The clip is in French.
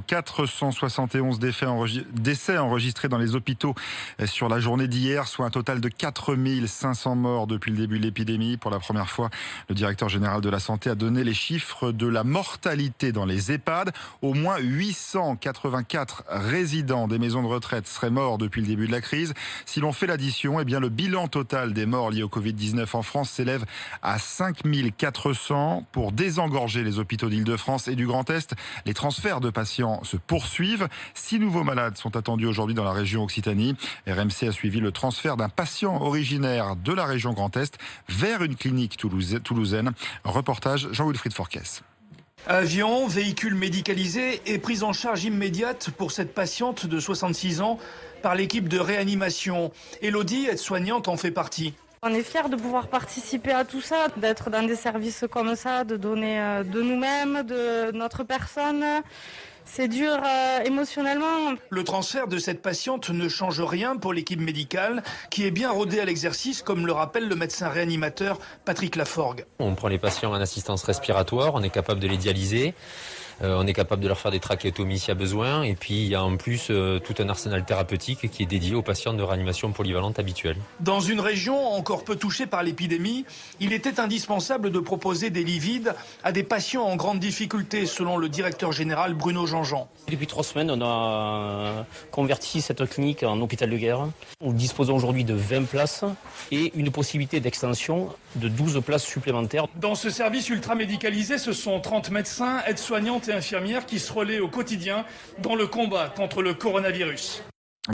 471 décès enregistrés dans les hôpitaux sur la journée d'hier, soit un total de 4500 morts depuis le début de l'épidémie. Pour la première fois, le directeur général de la Santé a donné les chiffres de la mortalité dans les EHPAD. Au moins 884 résidents des maisons de retraite seraient morts depuis le début de la crise. Si l'on fait l'addition, eh bien le bilan total des morts liés au Covid-19 en France s'élève à 5400. Pour désengorger les hôpitaux d'Île-de-France et du Grand Est, les transferts de patients se poursuivent. 6 nouveaux malades sont attendus aujourd'hui dans la région Occitanie. RMC a suivi le transfert d'un patient originaire de la région Grand Est vers une clinique toulousaine. Reportage Jean-Wilfried Forquès. Avion, véhicule médicalisé et prise en charge immédiate pour cette patiente de 66 ans par l'équipe de réanimation. Élodie, aide-soignante, en fait partie. On est fiers de pouvoir participer à tout ça, d'être dans des services comme ça, de donner de nous-mêmes, de notre personne. C'est dur émotionnellement. Le transfert de cette patiente ne change rien pour l'équipe médicale qui est bien rodée à l'exercice, comme le rappelle le médecin réanimateur Patrick Laforgue. On prend les patients en assistance respiratoire, on est capable de les dialyser. On est capable de leur faire des trachéotomies s'il y a besoin. Et puis il y a en plus tout un arsenal thérapeutique qui est dédié aux patients de réanimation polyvalente habituelle. Dans une région encore peu touchée par l'épidémie, il était indispensable de proposer des lits vides à des patients en grande difficulté, selon le directeur général Bruno Jean-Jean. Depuis 3 semaines, on a converti cette clinique en hôpital de guerre. Nous disposons aujourd'hui de 20 places et une possibilité d'extension de 12 places supplémentaires. Dans ce service ultra-médicalisé, ce sont 30 médecins, aides-soignantes et infirmières qui se relaient au quotidien dans le combat contre le coronavirus.